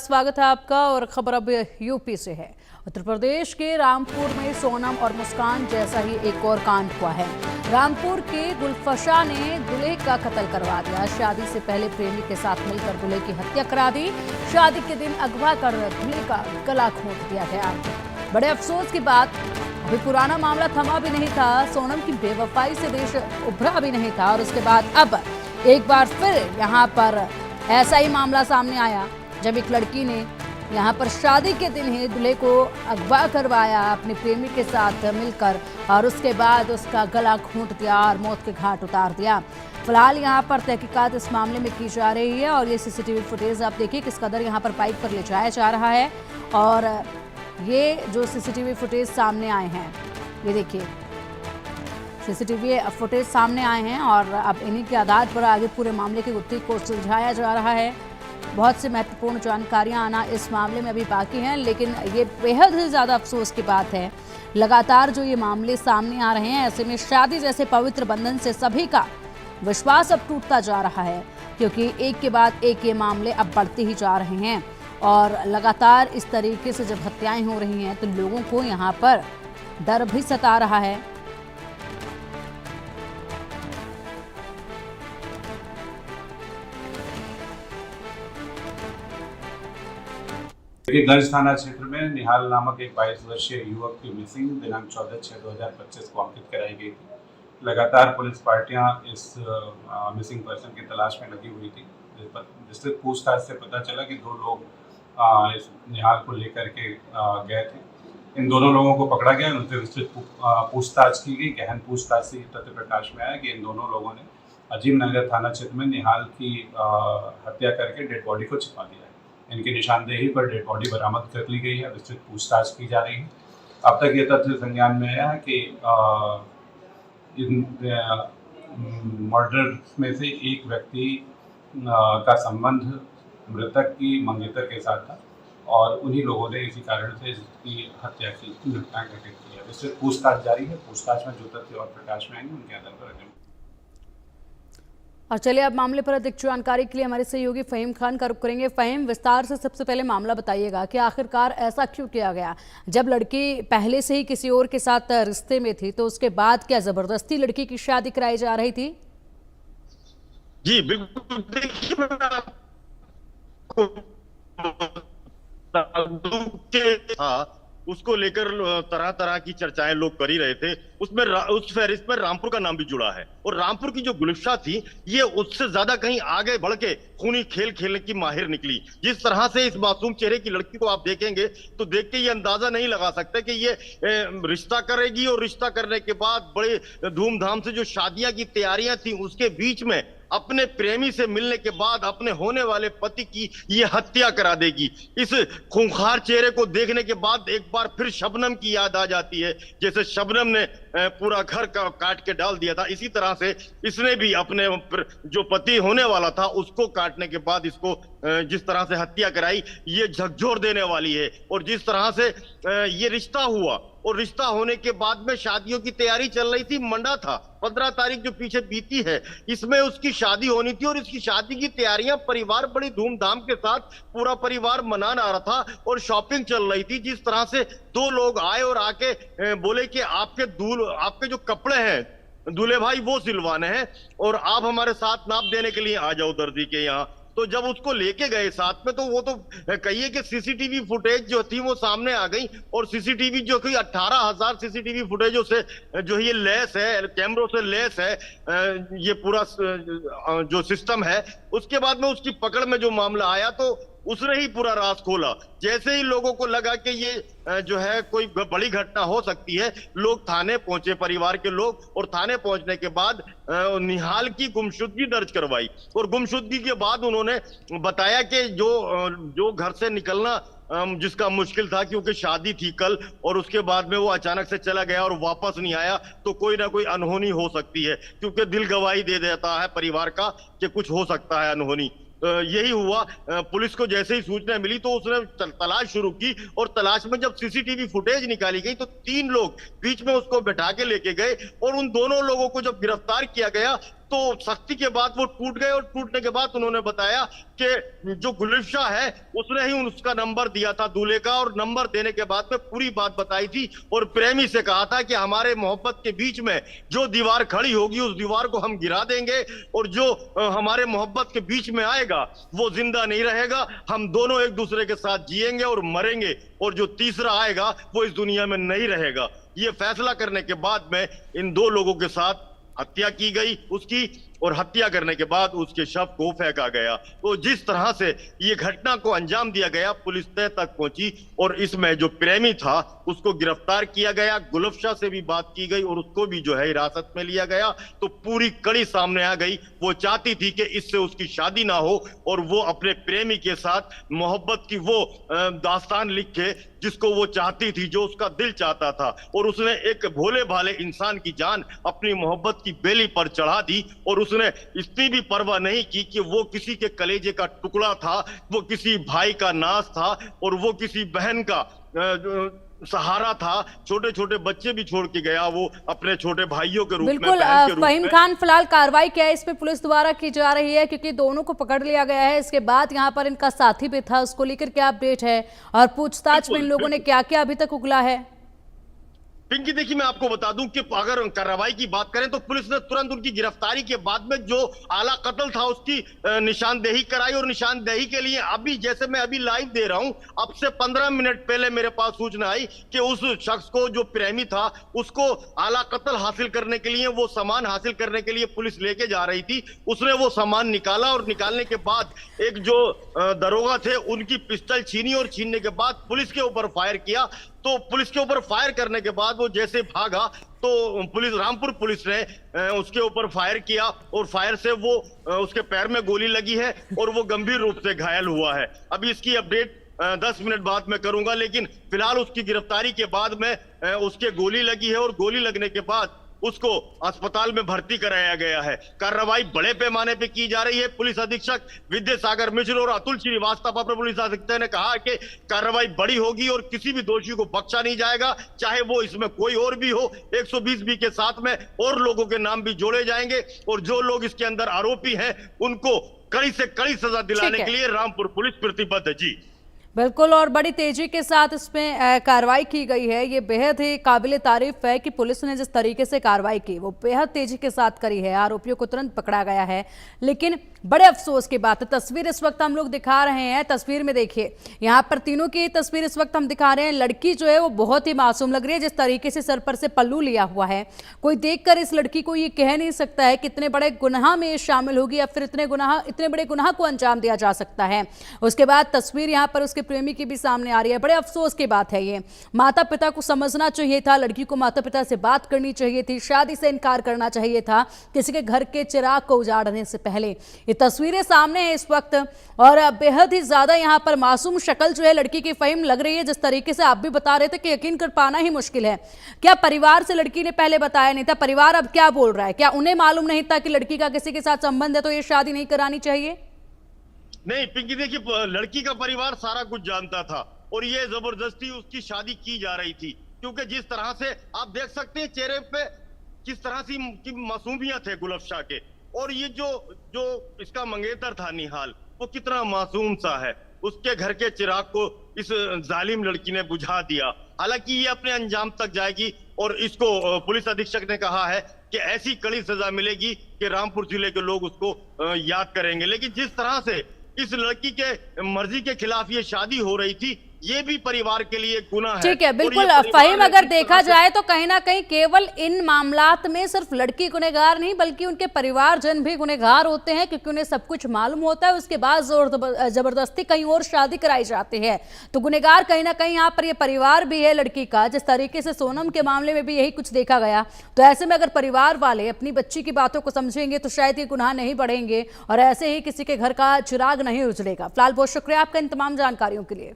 स्वागत है आपका। और खबर अब यूपी से है। उत्तर प्रदेश के रामपुर में सोनम और मुस्कान जैसा ही एक और कांड हुआ है। रामपुर के गुलफशा ने दूल्हे का कत्ल करवा दिया। शादी से पहले प्रेमी के साथ मिलकर दूल्हे की हत्या करा दी। शादी के दिन अगवा कर दूल्हे का गला घोंट दिया गया। बड़े अफसोस की बात, अभी पुराना मामला थमा भी नहीं था। सोनम की बेवफाई से देश उभरा भी नहीं था और उसके बाद अब एक बार फिर यहाँ पर ऐसा ही मामला सामने आया, जब एक लड़की ने यहाँ पर शादी के दिन ही दूल्हे को अगवा करवाया अपने प्रेमी के साथ मिलकर और उसके बाद उसका गला घोंट दिया और मौत के घाट उतार दिया। फिलहाल यहाँ पर तहकीकात इस मामले में की जा रही है और ये सीसीटीवी फुटेज आप देखिए किस कदर यहाँ पर बाइक पर ले जाया जा रहा है। और ये जो सीसीटीवी फुटेज सामने आए हैं, ये देखिए सीसीटीवी फुटेज सामने आए हैं और अब इन्हीं के आधार पर आगे पूरे मामले की गुत्थी को सुलझाया जा रहा है। बहुत सी महत्वपूर्ण जानकारियां आना इस मामले में अभी बाकी हैं, लेकिन ये बेहद ही ज़्यादा अफसोस की बात है। लगातार जो ये मामले सामने आ रहे हैं, ऐसे में शादी जैसे पवित्र बंधन से सभी का विश्वास अब टूटता जा रहा है, क्योंकि एक के बाद एक ये मामले अब बढ़ते ही जा रहे हैं और लगातार इस तरीके से जब हत्याएं हो रही हैं तो लोगों को यहाँ पर डर भी सता रहा है। गंज थाना क्षेत्र में निहाल नामक एक 22 वर्षीय युवक की मिसिंग दिनांक 14/6/2025 को अंकित कराई गई थी। लगातार पुलिस पार्टियां इस मिसिंग पर्सन की तलाश में लगी हुई थी, जिससे पूछताछ से पता चला कि दो लोग इस निहाल को लेकर के गए थे। इन दोनों लोगों को पकड़ा गया, उनसे विस्तृत पूछताछ की गई। गहन पूछताछ से तथ्य प्रकाश में आया कि इन दोनों लोगों ने अजीम नगर थाना क्षेत्र में निहाल की हत्या करके डेड बॉडी को छिपा दिया है। इनकी निशानदेही पर डेड बॉडी बरामद कर ली गई है, विस्तृत पूछताछ की जा रही है। अब तक ये तथ्य संज्ञान में आया है कि इन मर्डर में से एक व्यक्ति का संबंध मृतक की मंगेतर के साथ था और उन्हीं लोगों ने इसी कारण से इसकी हत्या की घटना घटित की है। विस्तृत पूछताछ जारी है। पूछताछ में जो तथ्य और प्रकाश में आएंगे उनके आधार पर और चलिए अब मामले पर अधिक जानकारी के लिए हमारे सहयोगी फहीम खान का रुख करेंगे। फहीम, विस्तार से सबसे पहले मामला बताइएगा कि आखिरकार ऐसा क्यों किया गया। जब लड़की पहले से ही किसी और के साथ रिश्ते में थी तो उसके बाद क्या जबरदस्ती लड़की की शादी कराई जा रही थी? जी बिल्कुल, देखिए उसको लेकर तरह तरह की चर्चाएं लोग कर ही रहे थे। उसमें उस फहरिस्त में रामपुर का नाम भी जुड़ा है और रामपुर की जो गुलफशा थी ये उससे ज्यादा कहीं आगे बढ़ के खूनी खेल खेलने की माहिर निकली। जिस तरह से इस मासूम चेहरे की लड़की को आप देखेंगे तो देख के ये अंदाजा नहीं लगा सकते कि ये रिश्ता करेगी और रिश्ता करने के बाद बड़े धूमधाम से जो शादियां की तैयारियां थी उसके बीच में अपने प्रेमी से मिलने के बाद अपने होने वाले पति की ये हत्या करा देगी। इस खूंखार चेहरे को देखने के बाद एक बार फिर शबनम की याद आ जाती है। जैसे शबनम ने पूरा घर का काट के डाल दिया था, इसी तरह से इसने भी अपने जो पति होने वाला था उसको काटने के बाद इसको जिस तरह से हत्या कराई, ये झकझोर देने वाली है। और जिस तरह से ये रिश्ता हुआ और रिश्ता होने के बाद में शादियों की तैयारी चल रही थी, मंडा था 15 तारीख जो पीछे बीती है, इसमें उसकी शादी होनी थी और इसकी शादी की तैयारियां परिवार बड़ी धूमधाम के साथ पूरा परिवार मना रहा था और शॉपिंग चल रही थी। जिस तरह से दो लोग आए और आके बोले कि आपके जो कपड़े हैं दूल्हे भाई वो सिलवाने हैं और आप हमारे साथ नाप देने के लिए आ जाओ दर्जी के यहाँ। तो जब उसको लेके गए साथ में तो वो तो कहिए कि सीसीटीवी फुटेज जो थी वो सामने आ गई और सीसीटीवी जो कि 18,000 सीसीटीवी फुटेजों से जो ये लैस है, कैमरों से लैस है ये पूरा जो सिस्टम है। उसके बाद में उसकी पकड़ में जो मामला आया तो उसने ही पूरा राज खोला। जैसे ही लोगों को लगा कि ये जो है कोई बड़ी घटना हो सकती है, लोग थाने पहुंचे, परिवार के लोग, और थाने पहुंचने के बाद निहाल की गुमशुदगी दर्ज करवाई और गुमशुदगी के बाद उन्होंने बताया कि जो घर से निकलना जिसका मुश्किल था क्योंकि शादी थी कल और उसके बाद में वो अचानक से चला गया और वापस नहीं आया, तो कोई ना कोई अनहोनी हो सकती है क्योंकि दिल गवाही दे देता है परिवार का कि कुछ हो सकता है अनहोनी। यही हुआ। पुलिस को जैसे ही सूचना मिली तो उसने तलाश शुरू की और तलाश में जब सीसीटीवी फुटेज निकाली गई तो 3 लोग बीच में उसको बैठा के लेके गए और उन दोनों लोगों को जब गिरफ्तार किया गया तो सख्ती के बाद वो टूट गए और टूटने के बाद उन्होंने बताया कि जो गुलिफ्शा है उसने ही उसका नंबर दिया था दूल्हे का, और नंबर देने के बाद में पूरी बात बताई थी और प्रेमी से कहा था कि हमारे मोहब्बत के बीच में जो दीवार खड़ी होगी उस दीवार को हम गिरा देंगे, और जो हमारे मोहब्बत के बीच में आएगा वो जिंदा नहीं रहेगा, हम दोनों एक दूसरे के साथ जिएंगे और मरेंगे, और जो तीसरा आएगा वो इस दुनिया में नहीं रहेगा। ये फैसला करने के बाद में इन दो लोगों के साथ हत्या की गई उसकी, और हत्या करने के बाद उसके शव को फेंका गया। तो जिस तरह से ये घटना को अंजाम दिया गया, पुलिस तय तक पहुंची और इसमें जो प्रेमी था उसको गिरफ्तार किया गया, गुलिफ्शा से भी बात की गई और उसको भी जो है हिरासत में लिया गया। तो पूरी कड़ी सामने आ गई। वो चाहती थी कि इससे उसकी शादी ना हो और वो अपने प्रेमी के साथ मोहब्बत की वो दास्तान लिखे जिसको वो चाहती थी, जो उसका दिल चाहता था, और उसने एक भोले भाले इंसान की जान अपनी मोहब्बत की बेली पर चढ़ा दी, और उसने इतनी भी परवाह नहीं की कि वो किसी के कलेजे का टुकड़ा था, वो किसी भाई का नाज था और वो किसी बहन का सहारा था। छोटे छोटे बच्चे भी छोड़ के गया वो अपने छोटे भाइयों के रूप में, बिल्कुल। बहन के रूप फहीम में। खान, फिलहाल कार्रवाई क्या है इस पे पुलिस द्वारा की जा रही है, क्योंकि दोनों को पकड़ लिया गया है, इसके बाद यहाँ पर इनका साथी भी था, उसको लेकर क्या अपडेट है और पूछताछ में इन लोगों ने क्या क्या अभी तक उगला है? पिंकी देखिए, मैं आपको बता दूं कि अगर कार्रवाई की बात करें तो पुलिस ने तुरंत उनकी गिरफ्तारी के बाद में जो आला कत्ल था उसकी निशानदेही कराई, और निशानदेही के लिए अभी जैसे मैं अभी लाइव दे रहा हूं, अब से 15 मिनट पहले मेरे पास सूचना आई कि उस शख्स को, जो प्रेमी था, उसको आला कत्ल हासिल करने के लिए, वो सामान हासिल करने के लिए पुलिस लेके जा रही थी। उसने वो सामान निकाला और निकालने के बाद एक जो दरोगा थे उनकी पिस्टल छीनी, और छीनने के बाद पुलिस के ऊपर फायर किया। तो पुलिस के ऊपर फायर करने के बाद वो जैसे भागा तो पुलिस, रामपुर पुलिस ने उसके ऊपर फायर किया, और फायर से वो उसके पैर में गोली लगी है और वो गंभीर रूप से घायल हुआ है। अभी इसकी अपडेट 10 मिनट बाद में करूंगा, लेकिन फिलहाल उसकी गिरफ्तारी के बाद में उसके गोली लगी है, और गोली लगने के बाद उसको अस्पताल में भर्ती कराया गया है। कार्रवाई बड़े पैमाने पे की जा रही है। पुलिस अधीक्षक विद्यासागर मिश्र और अतुल श्रीवास्तव, अपने पुलिस अधीक्षक ने कहा कि कार्रवाई बड़ी होगी और किसी भी दोषी को बख्शा नहीं जाएगा, चाहे वो इसमें कोई और भी हो। 120 बी के साथ में और लोगों के नाम भी जोड़े जाएंगे, और जो लोग इसके अंदर आरोपी हैं उनको कड़ी से कड़ी सजा दिलाने के लिए रामपुर पुलिस प्रतिबद्ध है। जी बिल्कुल, और बड़ी तेजी के साथ इसमें कार्रवाई की गई है। ये बेहद ही काबिले तारीफ है कि पुलिस ने जिस तरीके से कार्रवाई की वो बेहद तेजी के साथ करी है। आरोपियों को तुरंत पकड़ा गया है, लेकिन बड़े अफसोस की बात है, तस्वीर इस वक्त हम लोग दिखा रहे हैं, तस्वीर में देखिए, यहाँ पर तीनों की तस्वीर इस वक्त हम दिखा रहे हैं। लड़की जो है वो बहुत ही मासूम लग रही है, जिस तरीके से सर पर से पल्लू लिया हुआ है। कोई देखकर इस लड़की को ये कह नहीं सकता है कि इतने बड़े गुनाह में ये शामिल होगी या फिर इतने बड़े गुनाह को अंजाम दिया जा सकता है। उसके बाद तस्वीर यहाँ पर उसके प्रेमी की भी सामने आ रही है। बड़े अफसोस की बात है ये। माता पिता को समझना चाहिए था, लड़की को माता पिता से बात करनी चाहिए थी, शादी से इनकार करना चाहिए था किसी के घर के चिराग को उजाड़ने से पहले। ये तस्वीरें सामने है इस वक्त, और बेहद ही ज्यादा यहाँ पर मासूम शक्ल जो है लड़की की फहीम लग रही है, जिस तरीके से आप भी बता रहे थे कि यकीन कर पाना ही मुश्किल है। क्या परिवार से लड़की ने पहले बताया नहीं था? परिवार अब क्या बोल रहा है? क्या उन्हें मालूम नहीं था कि लड़की का किसी के साथ संबंध है तो ये शादी नहीं करानी चाहिए? नहीं पिंकी देखिए, लड़की का परिवार सारा कुछ जानता था और ये जबरदस्ती उसकी शादी की जा रही थी, क्योंकि जिस तरह से आप देख सकते हैं चेहरे पे किस तरह की मासूमियत है गुलिफ्शा के, और ये जो इसका मंगेतर था निहाल, वो कितना मासूम सा है। उसके घर के चिराग को इस जालिम लड़की ने बुझा दिया। हालांकि ये अपने अंजाम तक जाएगी, और इसको पुलिस अधीक्षक ने कहा है कि ऐसी कड़ी सजा मिलेगी कि रामपुर जिले के लोग उसको याद करेंगे। लेकिन जिस तरह से इस लड़की के मर्जी के खिलाफ ये शादी हो रही थी, ये भी परिवार के लिए गुनाह है। ठीक है, बिल्कुल फहीम, अगर देखा जाए तो कहीं ना कहीं केवल इन मामलात में सिर्फ लड़की गुनहगार नहीं बल्कि उनके परिवारजन भी गुनहगार होते हैं, क्योंकि उन्हें सब कुछ मालूम होता है, उसके बाद जोर जबरदस्ती कहीं और शादी कराई जाती है। तो गुनहगार कहीं ना कहीं यहाँ पर ये परिवार भी है लड़की का। जिस तरीके से सोनम के मामले में भी यही कुछ देखा गया, तो ऐसे में अगर परिवार वाले अपनी बच्ची की बातों को समझेंगे तो शायद ये गुनाह नहीं बढ़ेंगे और ऐसे ही किसी के घर का चिराग नहीं उजड़ेगा। फिलहाल बहुत शुक्रिया आपका इन तमाम जानकारियों के लिए।